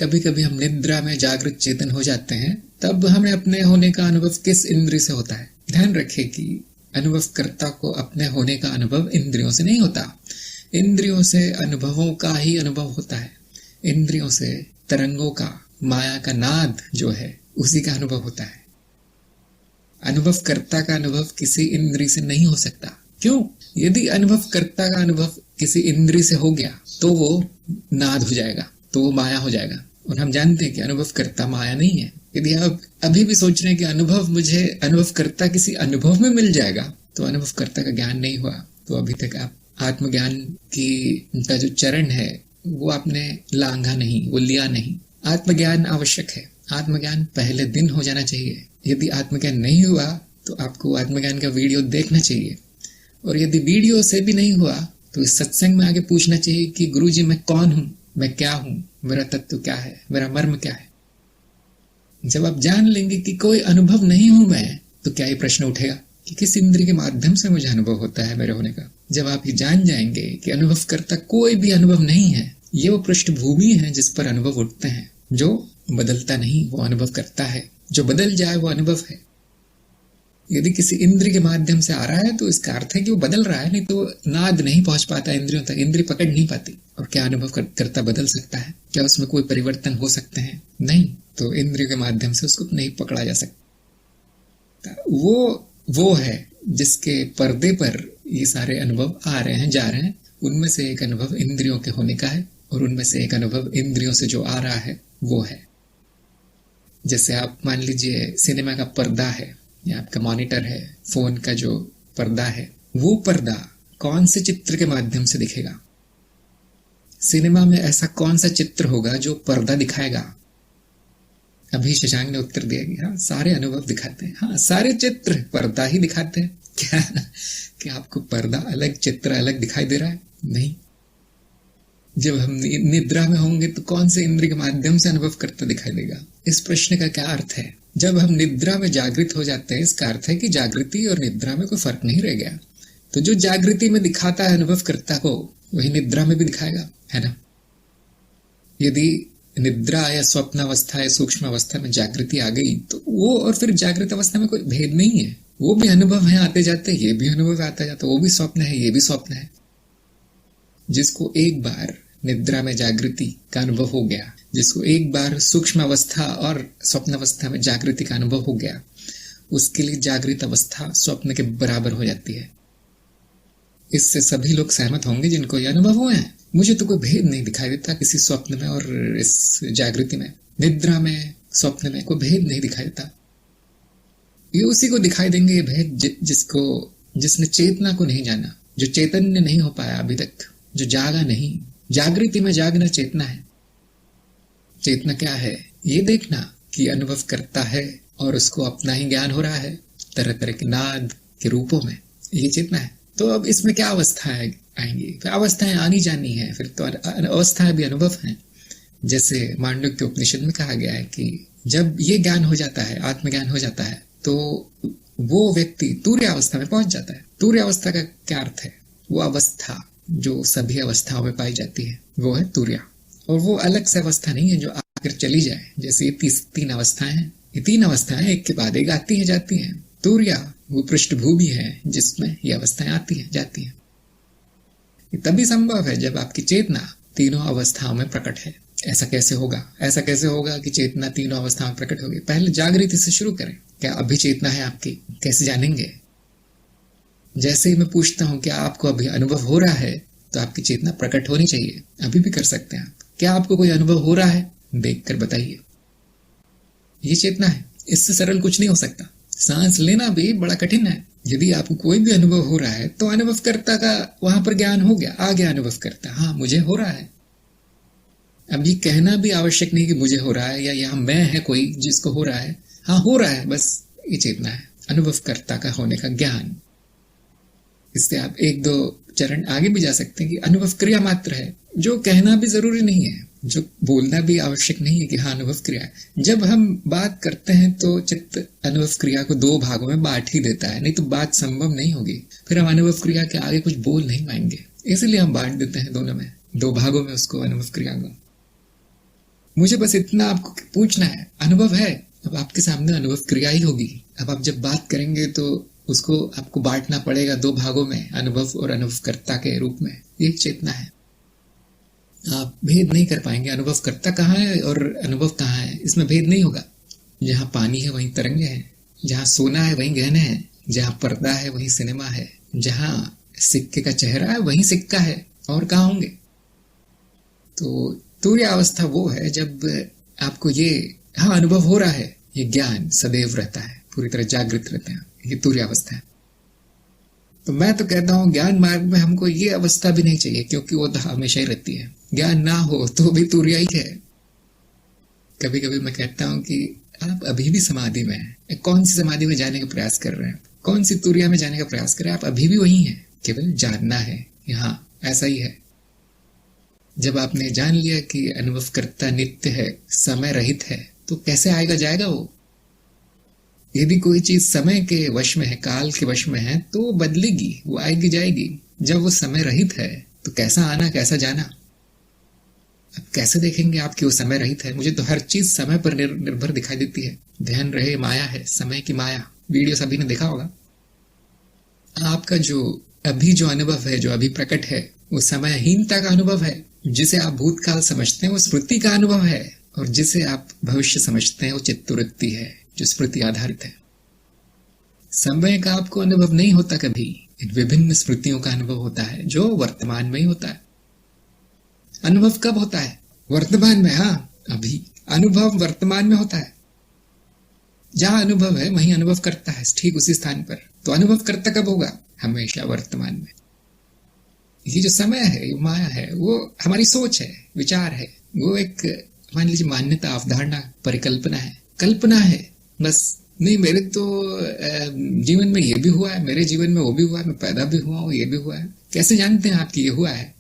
कभी कभी हम निद्रा में जागृत चेतन हो जाते हैं, तब हमें अपने होने का अनुभव किस इंद्रिय से होता है? ध्यान रखें कि अनुभवकर्ता को अपने होने का अनुभव इंद्रियों से नहीं होता। इंद्रियों से अनुभवों का ही अनुभव होता है। इंद्रियों से तरंगों का, माया का नाद जो है, उसी का अनुभव होता है। अनुभवकर्ता का अनुभव किसी इंद्रिय से नहीं हो सकता। क्यों? यदि अनुभवकर्ता का अनुभव किसी इंद्रिय से हो गया तो वो नाद हो जाएगा, तो वो माया हो जाएगा। और हम जानते हैं कि अनुभवकर्ता माया नहीं है। यदि आप अभी भी सोच रहे हैं कि मुझे अनुभवकर्ता किसी अनुभव में मिल जाएगा, तो अनुभवकर्ता का ज्ञान नहीं हुआ। तो अभी तक आप आत्मज्ञान का जो चरण है वो आपने लांघा नहीं, वो लिया नहीं। आत्मज्ञान आवश्यक है। आत्मज्ञान पहले दिन हो जाना चाहिए। यदि आत्मज्ञान नहीं हुआ तो आपको आत्मज्ञान का वीडियो देखना चाहिए। और यदि वीडियो से भी नहीं हुआ तो इस सत्संग में आगे पूछना चाहिए कि गुरुजी मैं कौन हूं, मैं क्या हूं, मेरा तत्व क्या है, मेरा मर्म क्या है। जब आप जान लेंगे कि कोई अनुभव नहीं हूं मैं, तो क्या ये प्रश्न उठेगा कि किस इंद्रिय के माध्यम से मुझे अनुभव होता है मेरे होने का। जब आप ये जान जाएंगे कि अनुभव करता कोई भी अनुभव नहीं है, ये वो पृष्ठभूमि है जिस पर अनुभव उठते हैं। जो बदलता नहीं वो अनुभव करता है, जो बदल जाए वो अनुभव है। यदि किसी इंद्रिय के माध्यम से आ रहा है तो इसका अर्थ है कि वो बदल रहा है, नहीं तो नाद नहीं पहुंच पाता इंद्रियों तक, इंद्रिय पकड़ नहीं पाती। और क्या अनुभव करता बदल सकता है? क्या उसमें कोई परिवर्तन हो सकते हैं? नहीं। तो इंद्रियों के माध्यम से उसको नहीं पकड़ा जा सकता। वो है जिसके पर्दे पर ये सारे अनुभव आ रहे हैं, जा रहे हैं। उनमें से एक अनुभव इंद्रियों के होने का है और उनमें से एक अनुभव इंद्रियों से जो आ रहा है वो है। जैसे आप मान लीजिए सिनेमा का पर्दा है या आपका मॉनिटर है, फोन का जो पर्दा है, वो पर्दा कौन से चित्र के माध्यम से दिखेगा? सिनेमा में ऐसा कौन सा चित्र होगा जो पर्दा दिखाएगा? अभी शशांक ने उत्तर दिया कि हाँ, सारे अनुभव दिखाते हैं। हाँ, सारे चित्र पर्दा ही दिखाते हैं। क्या आपको पर्दा अलग, चित्र अलग दिखाई दे रहा है? नहीं। जब हम निद्रा में होंगे तो कौन से इंद्रिय के माध्यम से अनुभव करता दिखाई देगा? इस प्रश्न का क्या अर्थ है? जब हम निद्रा में जागृत हो जाते हैं, इसका अर्थ है कि जागृति और निद्रा में कोई फर्क नहीं रह गया। तो जो जागृति में दिखाता है अनुभव करता को, वही निद्रा में भी दिखाएगा, है ना? यदि निद्रा या स्वप्न अवस्था या सूक्ष्म अवस्था में जागृति आ गई तो वो और फिर जागृत अवस्था में कोई भेद नहीं है। वो भी अनुभव है आते जाते, ये भी अनुभव आता जाता, वो भी स्वप्न है, ये भी स्वप्न है। जिसको एक बार निद्रा में जागृति का अनुभव हो गया, जिसको एक बार सूक्ष्म अवस्था और स्वप्न अवस्था में जागृति का अनुभव हो गया, उसके लिए जागृत अवस्था स्वप्न के बराबर हो जाती है। इससे सभी लोग सहमत होंगे जिनको ये अनुभव हुए हैं। मुझे तो कोई भेद नहीं दिखाई देता किसी स्वप्न में और इस जागृति में, निद्रा में, स्वप्न में कोई भेद नहीं दिखाई देता। ये उसी को दिखाई देंगे ये भेद जिसने चेतना को नहीं जाना, जो चैतन्य नहीं हो पाया अभी तक, जो जागा नहीं। जागृति में जागना चेतना है। चेतना क्या है? ये देखना कि अनुभव करता है और उसको अपना ही ज्ञान हो रहा है तरह तरह के नाद के रूपों में, ये चेतना है। तो अब इसमें क्या अवस्थाएं आएंगी? फिर अवस्थाएं आनी जानी है, फिर तो अवस्थाएं भी अनुभव हैं। जैसे मांडुक्य उपनिषद में कहा गया है कि जब ये ज्ञान हो जाता है, आत्मज्ञान हो जाता है, तो वो व्यक्ति तूर्य अवस्था में पहुंच जाता है। तूर्य अवस्था का क्या अर्थ है? वो अवस्था जो सभी अवस्थाओं में पाई जाती है, वो है तूर्य। और वो अलग से अवस्था नहीं है जो आकर चली जाए। जैसे ये तीन अवस्थाएं हैं, ये तीन अवस्थाएं एक के बाद एक आती है जाती हैं। तूर्य वो पृष्ठभूमि है जिसमें ये अवस्थाएं आती हैं जाती हैं। ये तभी संभव है जब आपकी चेतना तीनों अवस्थाओं में प्रकट है। ऐसा कैसे होगा? ऐसा कैसे होगा कि चेतना तीनों अवस्थाओं में प्रकट होगी? पहले जागृति से शुरू करें। क्या अभी चेतना है आपकी? कैसे जानेंगे? जैसे ही मैं पूछता हूं क्या आपको अभी अनुभव हो रहा है, तो आपकी चेतना प्रकट होनी चाहिए। अभी भी कर सकते हैं आप। क्या आपको कोई अनुभव हो रहा है? देखकर बताइए। ये चेतना है। इससे सरल कुछ नहीं हो सकता। सांस लेना भी बड़ा कठिन है। यदि आपको कोई भी अनुभव हो रहा है तो अनुभवकर्ता का वहां पर ज्ञान हो गया, आ गया अनुभवकर्ता। हाँ, मुझे हो रहा है। अब ये कहना भी आवश्यक नहीं कि मुझे हो रहा है या यहाँ मैं है कोई जिसको हो रहा है। हाँ, हो रहा है, बस ये चेतना है, अनुभवकर्ता का होने का ज्ञान। इससे आप एक दो चरण आगे भी जा सकते हैं कि अनुभव क्रिया मात्र है, जो कहना भी जरूरी नहीं है, जो बोलना भी आवश्यक नहीं है कि हाँ अनुभव क्रिया है। जब हम बात करते हैं तो चित्त अनुभव क्रिया को दो भागों में बांट ही देता है, नहीं तो बात संभव नहीं होगी। फिर हम अनुभव क्रिया के आगे कुछ बोल नहीं पाएंगे, इसलिए हम बांट देते हैं दोनों में, दो भागों में उसको, अनुभव क्रिया को। मुझे बस इतना आपको पूछना है, अनुभव है, अब आपके सामने अनुभव क्रिया ही होगी। अब आप जब बात करेंगे तो उसको आपको बांटना पड़ेगा दो भागों में, अनुभव और अनुभवकर्ता के रूप में। एक चेतना है, आप भेद नहीं कर पाएंगे अनुभवकर्ता कहाँ है और अनुभव कहाँ है, इसमें भेद नहीं होगा। जहाँ पानी है वहीं तरंगे हैं, जहाँ सोना है वहीं गहने हैं, जहाँ पर्दा है वहीं सिनेमा है, जहाँ सिक्के का चेहरा है वहीं सिक्का है, और कहाँ होंगे। तो तुर्य अवस्था वो है जब आपको ये अनुभव हो रहा है, ये ज्ञान सदैव रहता है, पूरी तरह जागृत रहते हैं, ये तुर्य अवस्था है। तो मैं तो कहता हूँ ज्ञान मार्ग में हमको ये अवस्था भी नहीं चाहिए, क्योंकि वो तो हमेशा ही रहती है। ज्ञान ना हो तो भी तुर्य ही है। कभी कभी मैं कहता हूँ कि आप अभी भी समाधि में हैं। कौन सी समाधि में जाने का प्रयास कर रहे हैं, कौन सी तुर्या में जाने का प्रयास कर रहे हैं, आप अभी भी वही हैं, केवल जानना है। यहाँ ऐसा ही है। जब आपने जान लिया कि अनुभवकर्ता नित्य है, समय रहित है, तो कैसे आएगा जाएगा वो। यदि कोई चीज समय के वश में है, काल के वश में है, तो बदलेगी, वो आएगी जाएगी। जब वो समय रहित है तो कैसा आना कैसा जाना। अब कैसे देखेंगे आप कि वो समय रहित है। मुझे तो हर चीज समय पर निर्भर दिखाई देती है। ध्यान रहे माया है, समय की माया। वीडियो सभी ने देखा होगा। आपका जो अभी जो अनुभव है, जो अभी प्रकट है, वो समयहीनता का अनुभव है। जिसे आप भूतकाल समझते हैं वो स्मृति का अनुभव है, और जिसे आप भविष्य समझते हैं वो चित्तवृत्ति है, जो स्मृति आधारित है। समय का आपको अनुभव नहीं होता कभी, इन विभिन्न स्मृतियों का अनुभव होता है, जो वर्तमान में ही होता है। अनुभव कब होता है? वर्तमान में। हाँ, अभी अनुभव वर्तमान में होता है। जहां अनुभव है वहीं अनुभव करता है, ठीक उसी स्थान पर। तो अनुभव करता कब होगा? हमेशा वर्तमान में। ये जो समय है, ये माया है, वो हमारी सोच है, विचार है। वो एक मान लीजिए मान्यता, अवधारणा, परिकल्पना है, कल्पना है बस। नहीं, मेरे तो जीवन में ये भी हुआ है, मेरे जीवन में वो भी हुआ है, मैं पैदा भी हुआ हूँ, ये भी हुआ है। कैसे जानते हैं आप कि ये हुआ है?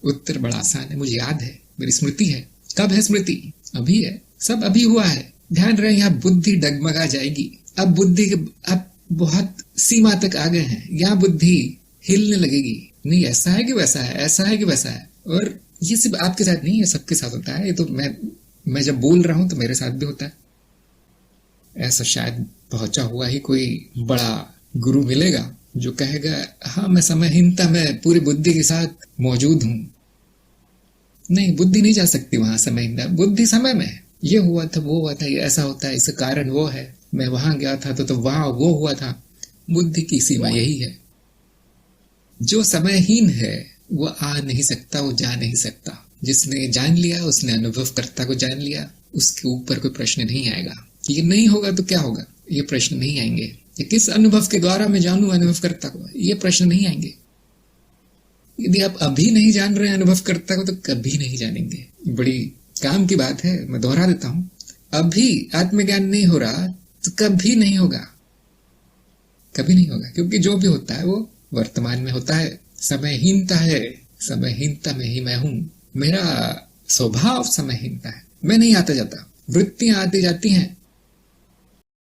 उत्तर बड़ा आसान है, मुझे याद है, मेरी स्मृति है। कब है स्मृति? अभी है, सब अभी हुआ है। ध्यान रहे, यहाँ बुद्धि डगमगा जाएगी। अब बुद्धि के अब बहुत सीमा तक आ गए हैं, यहाँ बुद्धि हिलने लगेगी। नहीं, ऐसा है कि वैसा है, ऐसा है कि वैसा है। और ये सिर्फ आपके साथ नहीं है, सबके साथ होता है। ये तो मैं जब बोल रहा हूं तो मेरे साथ भी होता है। ऐसा शायद पहुंचा हुआ ही कोई बड़ा गुरु मिलेगा जो कहेगा, हाँ मैं समयहीनता में पूरी बुद्धि के साथ मौजूद हूं। नहीं, बुद्धि नहीं जा सकती वहां समयहीनता। बुद्धि समय में ये हुआ था, वो हुआ था, ये ऐसा होता है, इसका कारण वो है, मैं वहां गया था तो वहां वो हुआ था। बुद्धि की सीमा यही है। जो समयहीन है वो आ नहीं सकता, वो जा नहीं सकता। जिसने जान लिया, उसने अनुभवकर्ता को जान लिया, उसके ऊपर कोई प्रश्न नहीं आएगा कि ये नहीं होगा तो क्या होगा। ये प्रश्न नहीं आएंगे कि किस अनुभव के द्वारा मैं जानूं अनुभवकर्ता को, ये प्रश्न नहीं आएंगे। यदि आप अभी नहीं जान रहे हैं अनुभवकर्ता को तो कभी नहीं जानेंगे। बड़ी काम की बात है, मैं दोहरा देता हूं। अभी आत्मज्ञान नहीं हो रहा तो कभी नहीं होगा, कभी नहीं होगा। क्योंकि जो भी होता है वो वर्तमान में होता है। समयहीनता है, समयहीनता में ही मैं हूं। मेरा स्वभाव समयहीनता है। मैं नहीं आता जाता, वृत्तियां आती जाती हैं,